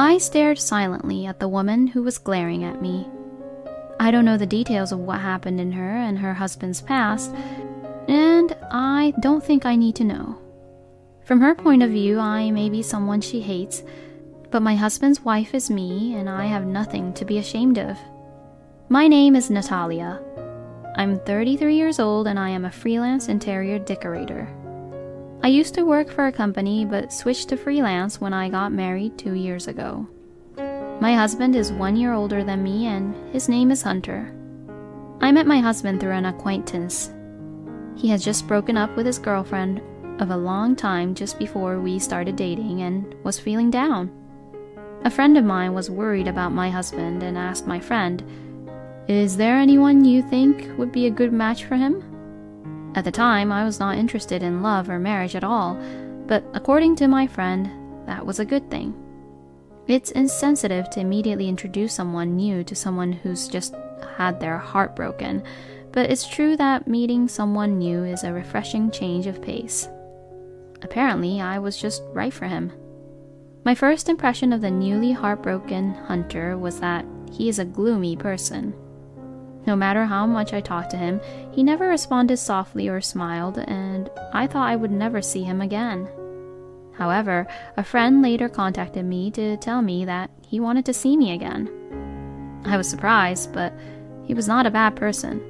I stared silently at the woman who was glaring at me. I don't know the details of what happened in her and her husband's past, and I don't think I need to know. From her point of view, I may be someone she hates, but my husband's wife is me, and I have nothing to be ashamed of. My name is Natalia. I'm 33 years old, and I am a freelance interior decorator. I used to work for a company, but switched to freelance when I got married 2 years ago. My husband is 1 year older than me, and his name is Hunter. I met my husband through an acquaintance. He had just broken up with his girlfriend of a long time just before we started dating and was feeling down. A friend of mine was worried about my husband and asked my friend, "Is there anyone you think would be a good match for him?" At the time, I was not interested in love or marriage at all, but according to my friend, that was a good thing. It's insensitive to immediately introduce someone new to someone who's just had their heart broken, but it's true that meeting someone new is a refreshing change of pace. Apparently, I was just right for him. My first impression of the newly heartbroken Hunter was that he is a gloomy person. No matter how much I talked to him, he never responded softly or smiled, and I thought I would never see him again. However, a friend later contacted me to tell me that he wanted to see me again. I was surprised, but he was not a bad person,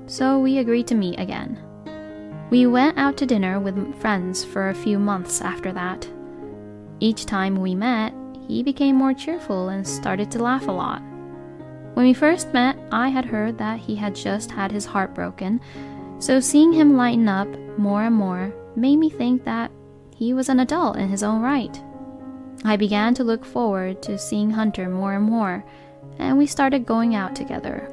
so we agreed to meet again. We went out to dinner with friends for a few months after that. Each time we met, he became more cheerful and started to laugh a lot. When we first met, I had heard that he had just had his heart broken, so seeing him lighten up more and more made me think that he was an adult in his own right. I began to look forward to seeing Hunter more and more, and we started going out together.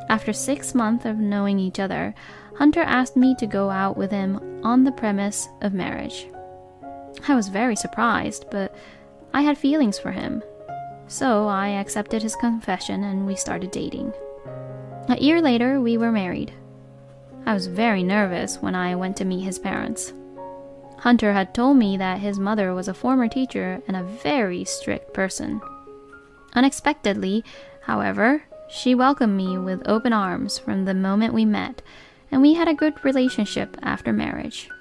After 6 months of knowing each other, Hunter asked me to go out with him on the premise of marriage. I was very surprised, but I had feelings for him. So I accepted his confession and we started dating. A year later, we were married. I was very nervous when I went to meet his parents. Hunter had told me that his mother was a former teacher and a very strict person. Unexpectedly, however, she welcomed me with open arms from the moment we met, and we had a good relationship after marriage.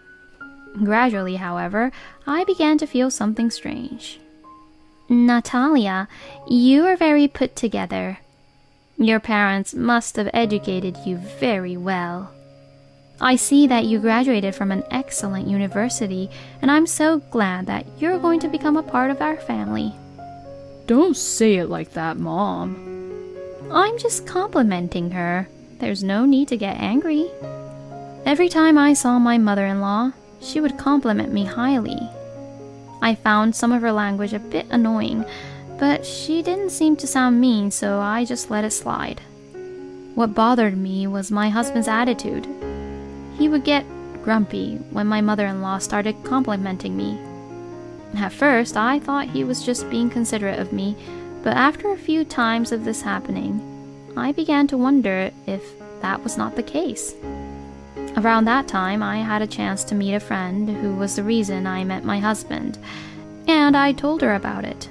Gradually, however, I began to feel something strange. "Natalia, you are very put together. Your parents must have educated you very well. I see that you graduated from an excellent university, and I'm so glad that you're going to become a part of our family." "Don't say it like that, Mom." "I'm just complimenting her. There's no need to get angry." Every time I saw my mother-in-law, she would compliment me highly. I found some of her language a bit annoying, but she didn't seem to sound mean, so I just let it slide. What bothered me was my husband's attitude. He would get grumpy when my mother-in-law started complimenting me. At first, I thought he was just being considerate of me, but after a few times of this happening, I began to wonder if that was not the case. Around that time, I had a chance to meet a friend who was the reason I met my husband, and I told her about it.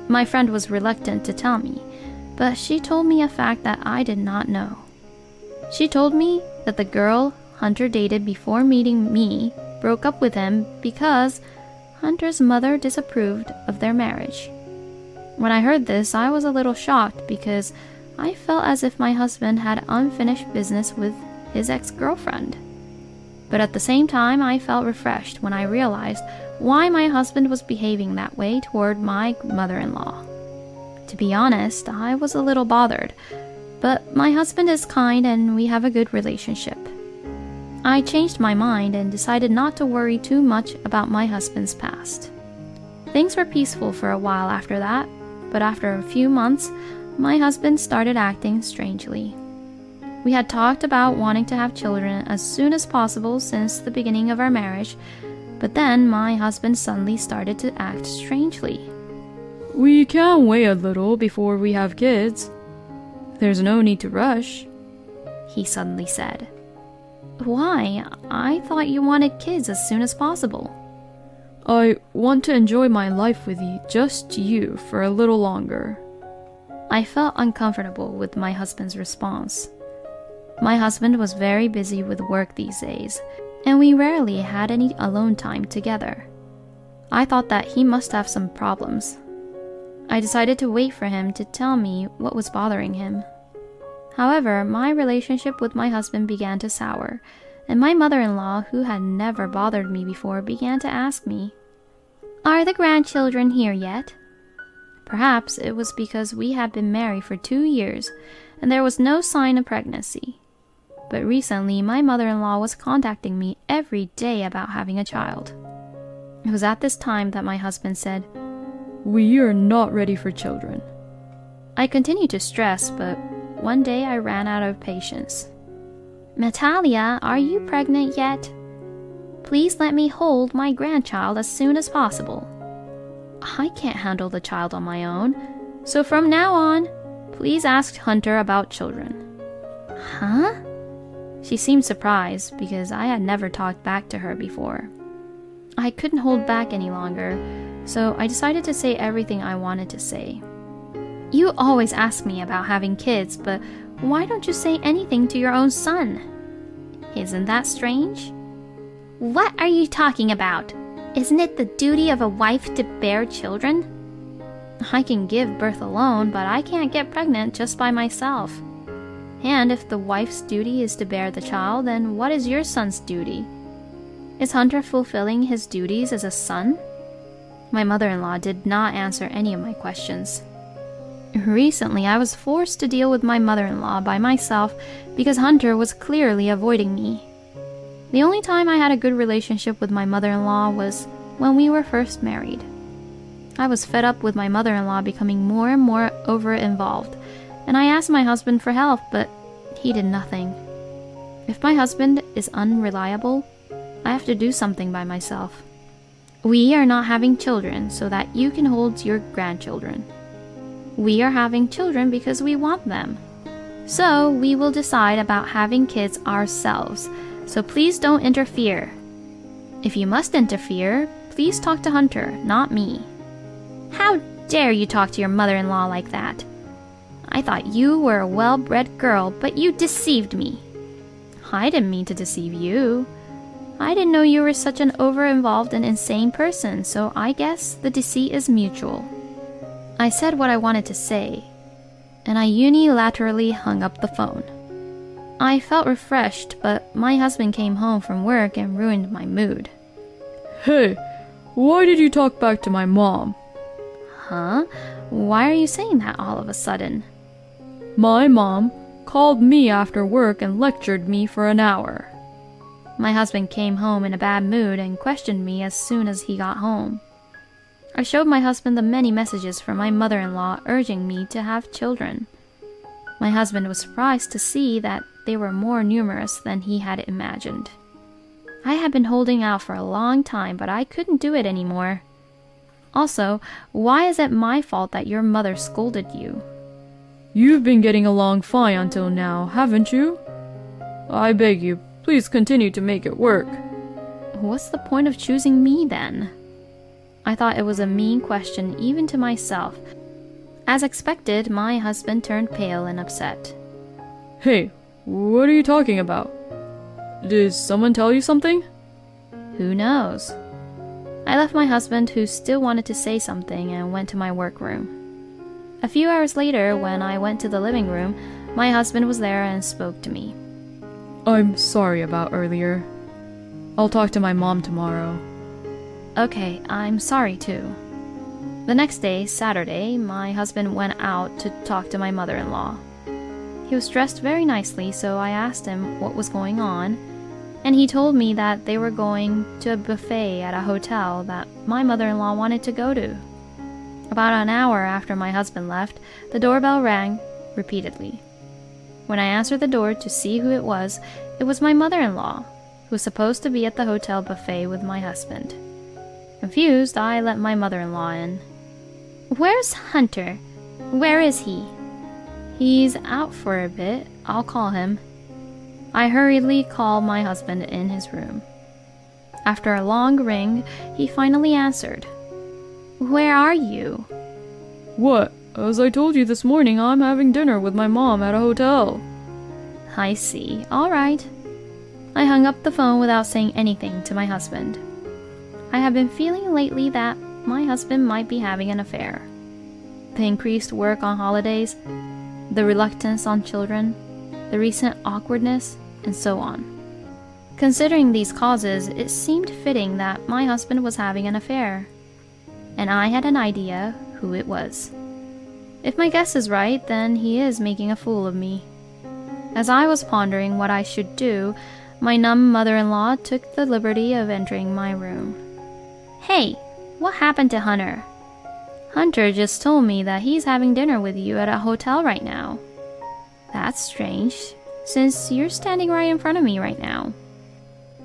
My friend was reluctant to tell me, but she told me a fact that I did not know. She told me that the girl Hunter dated before meeting me broke up with him because Hunter's mother disapproved of their marriage. When I heard this, I was a little shocked because I felt as if my husband had unfinished business with his ex-girlfriend. But at the same time, I felt refreshed when I realized why my husband was behaving that way toward my mother-in-law. To be honest, I was a little bothered, but my husband is kind and we have a good relationship. I changed my mind and decided not to worry too much about my husband's past. Things were peaceful for a while after that, but after a few months, my husband started acting strangely. We had talked about wanting to have children as soon as possible since the beginning of our marriage, but then my husband suddenly started to act strangely. "We can wait a little before we have kids. There's no need to rush," he suddenly said. "Why? I thought you wanted kids as soon as possible." I want to enjoy my life with you, just you, for a little longer. I felt uncomfortable with my husband's response. My husband was very busy with work these days, and we rarely had any alone time together. I thought that he must have some problems. I decided to wait for him to tell me what was bothering him. However, my relationship with my husband began to sour, and my mother-in-law, who had never bothered me before, began to ask me, "Are the grandchildren here yet?" Perhaps it was because we had been married for 2 years, and there was no sign of pregnancy. But recently, my mother-in-law was contacting me every day about having a child. It was at this time that my husband said, We are not ready for children. I continued to stress, but one day I ran out of patience. "Natalia, are you pregnant yet? Please let me hold my grandchild as soon as possible. I can't handle the child on my own, so from now on, please ask Hunter about children." Huh? She seemed surprised because I had never talked back to her before. I couldn't hold back any longer, so I decided to say everything I wanted to say. "You always ask me about having kids, but why don't you say anything to your own son? Isn't that strange?" "What are you talking about? Isn't it the duty of a wife to bear children?" "I can give birth alone, but I can't get pregnant just by myself. And if the wife's duty is to bear the child, then what is your son's duty? Is Hunter fulfilling his duties as a son?" My mother-in-law did not answer any of my questions. Recently, I was forced to deal with my mother-in-law by myself because Hunter was clearly avoiding me. The only time I had a good relationship with my mother-in-law was when we were first married. I was fed up with my mother-in-law becoming more and more over-involved, and I asked my husband for help, but he did nothing. If my husband is unreliable, I have to do something by myself. We are not having children so that you can hold your grandchildren. We are having children because we want them. So we will decide about having kids ourselves, so please don't interfere. If you must interfere, please talk to Hunter, not me." "How dare you talk to your mother-in-law like that? I thought you were a well-bred girl, but you deceived me." "I didn't mean to deceive you. I didn't know you were such an over-involved and insane person, so I guess the deceit is mutual." I said what I wanted to say, and I unilaterally hung up the phone. I felt refreshed, but my husband came home from work and ruined my mood. Hey, why did you talk back to my mom? Huh? Why are you saying that all of a sudden? My mom called me after work and lectured me for an hour. My husband came home in a bad mood and questioned me as soon as he got home. I showed my husband the many messages from my mother-in-law urging me to have children. My husband was surprised to see that they were more numerous than he had imagined. I had been holding out for a long time, but I couldn't do it anymore. Also, why is it my fault that your mother scolded you? You've been getting along fine until now, haven't you? I beg you, please continue to make it work. What's the point of choosing me then? I thought it was a mean question even to myself. As expected, my husband turned pale and upset. Hey, what are you talking about? Did someone tell you something? Who knows? I left my husband, who still wanted to say something, and went to my workroom. A few hours later, when I went to the living room, my husband was there and spoke to me. I'm sorry about earlier. I'll talk to my mom tomorrow. Okay, I'm sorry too. The next day, Saturday, my husband went out to talk to my mother-in-law. He was dressed very nicely, so I asked him what was going on, and he told me that they were going to a buffet at a hotel that my mother-in-law wanted to go to. About an hour after my husband left, the doorbell rang repeatedly. When I answered the door to see who it was my mother-in-law, who was supposed to be at the hotel buffet with my husband. Confused, I let my mother-in-law in. Where's Hunter? Where is he? He's out for a bit. I'll call him. I hurriedly called my husband in his room. After a long ring, he finally answered. "Where are you?" What? As I told you this morning, I'm having dinner with my mom at a hotel. I see. All right. I hung up the phone without saying anything to my husband. I have been feeling lately that my husband might be having an affair. The increased work on holidays, the reluctance on children, the recent awkwardness, and so on. Considering these causes, it seemed fitting that my husband was having an affair, and I had an idea who it was. If my guess is right, then he is making a fool of me. As I was pondering what I should do, my numb mother-in-law took the liberty of entering my room. "Hey, what happened to Hunter?" "Hunter just told me that he's having dinner with you at a hotel right now." "That's strange, since you're standing right in front of me right now."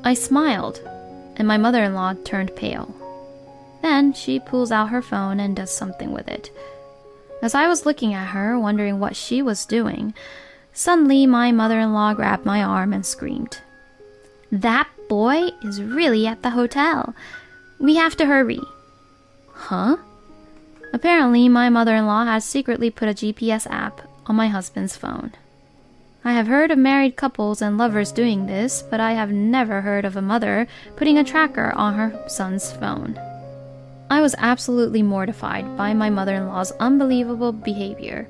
I smiled, and my mother-in-law turned pale. Then she pulls out her phone and does something with it. As I was looking at her, wondering what she was doing, suddenly my mother-in-law grabbed my arm and screamed, "That boy is really at the hotel. We have to hurry." Huh? Apparently, my mother-in-law had secretly put a GPS app on my husband's phone. I have heard of married couples and lovers doing this, but I have never heard of a mother putting a tracker on her son's phone. I was absolutely mortified by my mother-in-law's unbelievable behavior,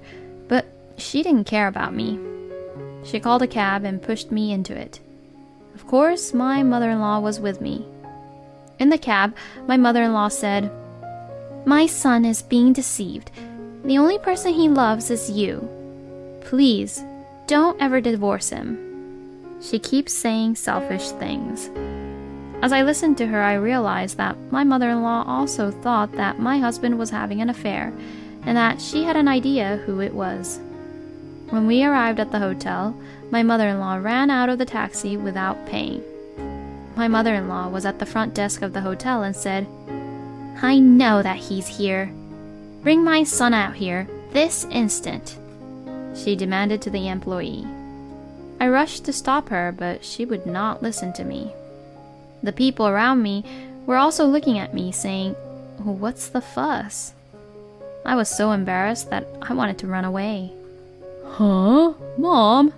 but she didn't care about me. She called a cab and pushed me into it. Of course, my mother-in-law was with me. In the cab, my mother-in-law said, "My son is being deceived. The only person he loves is you. Please, don't ever divorce him." She keeps saying selfish things. As I listened to her, I realized that my mother-in-law also thought that my husband was having an affair, and that she had an idea who it was. When we arrived at the hotel, my mother-in-law ran out of the taxi without paying. My mother-in-law was at the front desk of the hotel and said, "I know that he's here. Bring my son out here, this instant," she demanded to the employee. I rushed to stop her, but she would not listen to me. The people around me were also looking at me, saying, "What's the fuss?" I was so embarrassed that I wanted to run away. Huh? Mom?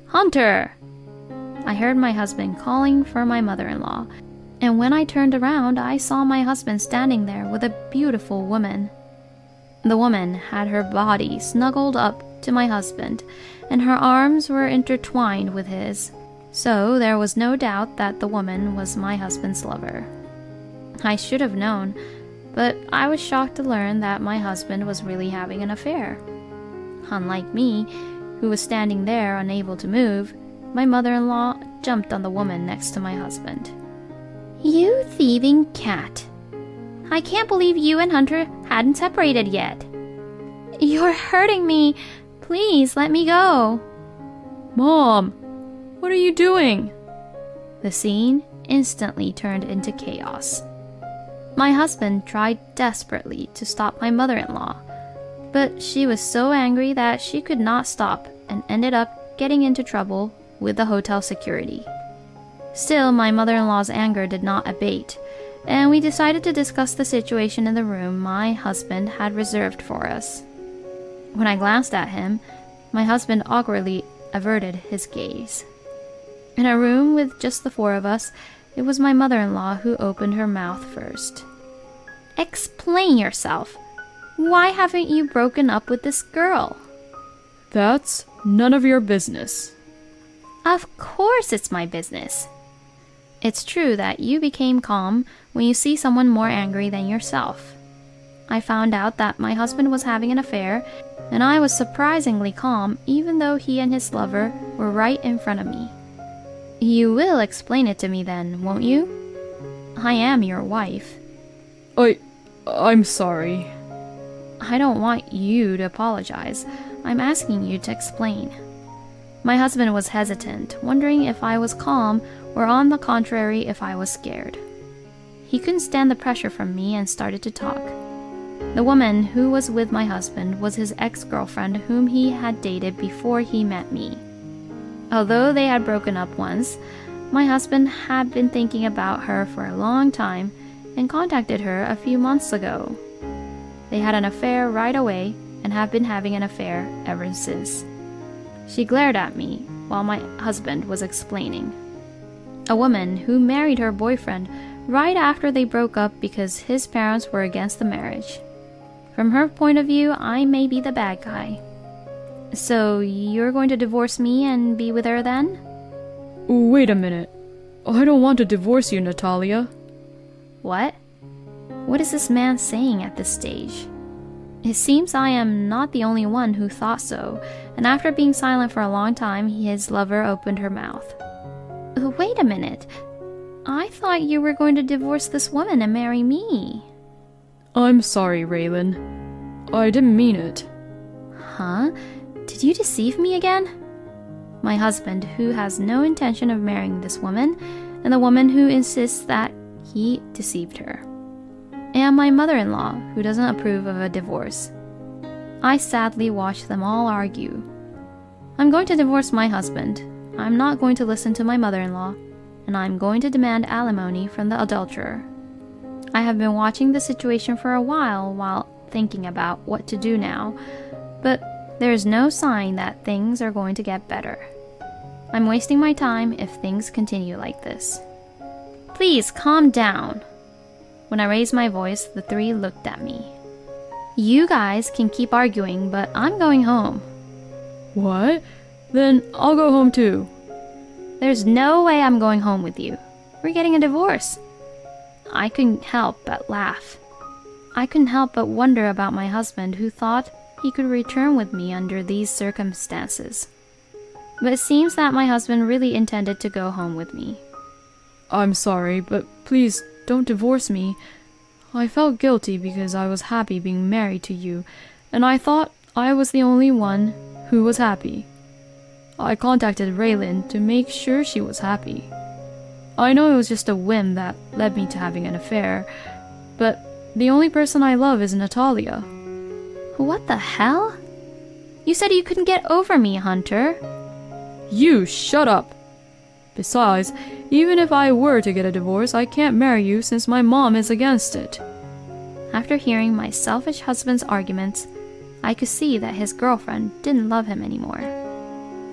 "Hunter!" I heard my husband calling for my mother-in-law, and when I turned around, I saw my husband standing there with a beautiful woman. The woman had her body snuggled up to my husband, and her arms were intertwined with his, so there was no doubt that the woman was my husband's lover. I should have known, but I was shocked to learn that my husband was really having an affair. Unlike me, who was standing there unable to move, my mother-in-law jumped on the woman next to my husband. "You thieving cat! I can't believe you and Hunter hadn't separated yet. You're hurting me. Please let me go." Mom! What are you doing? The scene instantly turned into chaos. My husband tried desperately to stop my mother-in-law, but she was so angry that she could not stop and ended up getting into trouble with the hotel security. Still, my mother-in-law's anger did not abate, and we decided to discuss the situation in the room my husband had reserved for us. When I glanced at him, my husband awkwardly averted his gaze. In a room with just the four of us, it was my mother-in-law who opened her mouth first. "Explain yourself. Why haven't you broken up with this girl?" That's none of your business. Of course it's my business. It's true that you became calm when you see someone more angry than yourself. I found out that my husband was having an affair, and I was surprisingly calm even though he and his lover were right in front of me. You will explain it to me then, won't you? I am your wife. I'm sorry. I don't want you to apologize. I'm asking you to explain. My husband was hesitant, wondering if I was calm or on the contrary if I was scared. He couldn't stand the pressure from me and started to talk. The woman who was with my husband was his ex-girlfriend whom he had dated before he met me. Although they had broken up once, My husband had been thinking about her for a long time and contacted her a few months ago. They had an affair right away and have been having an affair ever since. She glared at me while my husband was explaining. A woman who married her boyfriend right after they broke up because his parents were against the marriage. From her point of view, I may be the bad guy. So you're going to divorce me and be with her then? Wait a minute. I don't want to divorce you, Natalia. What? What is this man saying at this stage? It seems I am not the only one who thought so, and after being silent for a long time, his lover opened her mouth. Wait a minute. I thought you were going to divorce this woman and marry me. I'm sorry, Raylan. I didn't mean it. Huh? Did you deceive me again? My husband, who has no intention of marrying this woman, and the woman who insists that he deceived her. And my mother-in-law, who doesn't approve of a divorce. I sadly watch them all argue. I'm going to divorce my husband. I'm not going to listen to my mother-in-law, and I'm going to demand alimony from the adulterer. I have been watching the situation for a while thinking about what to do now, but there's no sign that things are going to get better. I'm wasting my time if things continue like this. Please calm down. When I raised my voice, the three looked at me. You guys can keep arguing, but I'm going home. What? Then I'll go home too. There's no way I'm going home with you. We're getting a divorce. I couldn't help but laugh. I couldn't help but wonder about my husband, who thought he could return with me under these circumstances. But it seems that my husband really intended to go home with me. I'm sorry, but please don't divorce me. I felt guilty because I was happy being married to you, and I thought I was the only one who was happy. I contacted Raylan to make sure she was happy. I know it was just a whim that led me to having an affair, but the only person I love is Natalia. What the hell? You said you couldn't get over me, Hunter. You shut up! Besides, even if I were to get a divorce, I can't marry you since my mom is against it. After hearing my selfish husband's arguments, I could see that his girlfriend didn't love him anymore.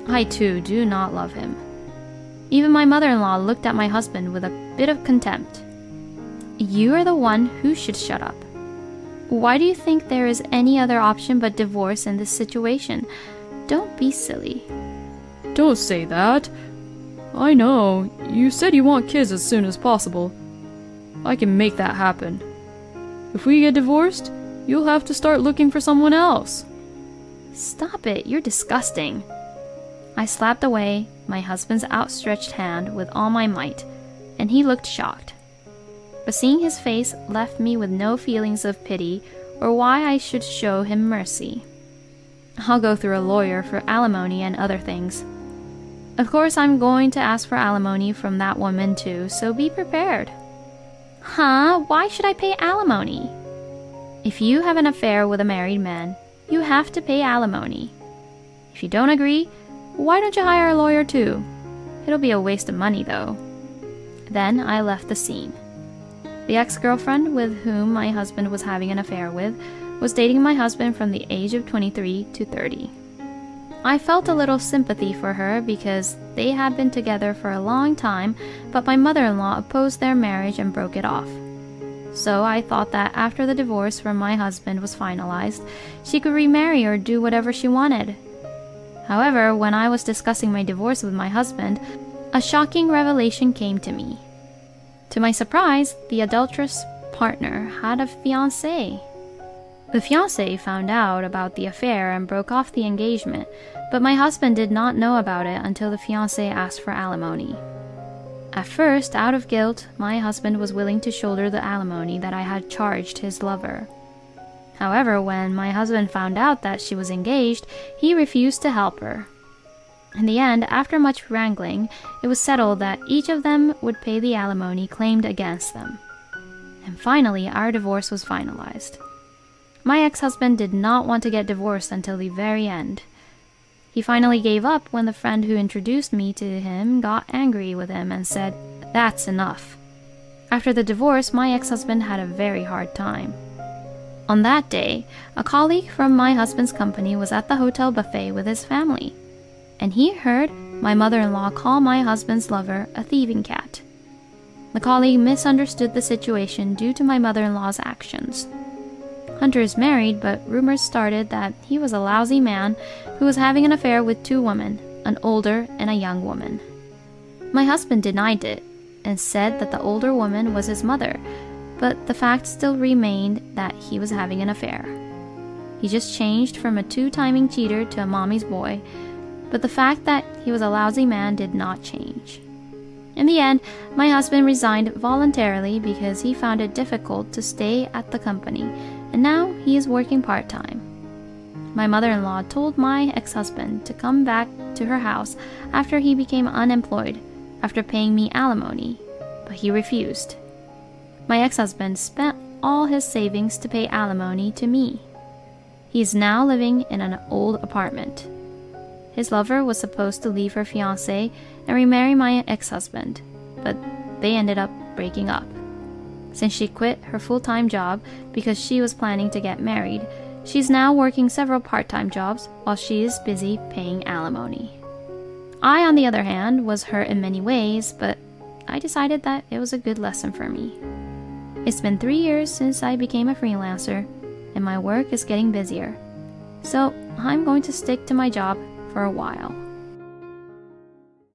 I too do not love him. Even my mother-in-law looked at my husband with a bit of contempt. You are the one who should shut up. Why do you think there is any other option but divorce in this situation? Don't be silly. Don't say that. I know, you said you want kids as soon as possible. I can make that happen. If we get divorced, you'll have to start looking for someone else. Stop it, you're disgusting. I slapped away my husband's outstretched hand with all my might, and he looked shocked. But seeing his face left me with no feelings of pity or why I should show him mercy. I'll go through a lawyer for alimony and other things. Of course, I'm going to ask for alimony from that woman too, so be prepared. Huh? Why should I pay alimony? If you have an affair with a married man, you have to pay alimony. If you don't agree, why don't you hire a lawyer too? It'll be a waste of money though. Then I left the scene. The ex-girlfriend with whom my husband was having an affair with was dating my husband from the age of 23 to 30. I felt a little sympathy for her because they had been together for a long time, but my mother-in-law opposed their marriage and broke it off. So I thought that after the divorce from my husband was finalized, she could remarry or do whatever she wanted. However, when I was discussing my divorce with my husband, a shocking revelation came to me. To my surprise, the adulterous partner had a fiancé. The fiancé found out about the affair and broke off the engagement, but my husband did not know about it until the fiancé asked for alimony. At first, out of guilt, my husband was willing to shoulder the alimony that I had charged his lover. However, when my husband found out that she was engaged, he refused to help her. In the end, after much wrangling, it was settled that each of them would pay the alimony claimed against them. And finally, our divorce was finalized. My ex-husband did not want to get divorced until the very end. He finally gave up when the friend who introduced me to him got angry with him and said, "That's enough." After the divorce, my ex-husband had a very hard time. On that day, a colleague from my husband's company was at the hotel buffet with his family, and he heard my mother-in-law call my husband's lover a thieving cat. The colleague misunderstood the situation due to my mother-in-law's actions. Hunter is married, but rumors started that he was a lousy man who was having an affair with 2 women, an older and a young woman. My husband denied it and said that the older woman was his mother, but the fact still remained that he was having an affair. He just changed from a 2-timing cheater to a mommy's boy, but the fact that he was a lousy man did not change. In the end, my husband resigned voluntarily because he found it difficult to stay at the company, and now he is working part-time. My mother-in-law told my ex-husband to come back to her house after he became unemployed, after paying me alimony, but he refused. My ex-husband spent all his savings to pay alimony to me. He is now living in an old apartment. His lover was supposed to leave her fiancé and remarry my ex-husband, but they ended up breaking up. Since she quit her full-time job because she was planning to get married, she's now working several part-time jobs while she is busy paying alimony. I, on the other hand, was hurt in many ways, but I decided that it was a good lesson for me. It's been 3 years since I became a freelancer, and my work is getting busier. So I'm going to stick to my job for a while.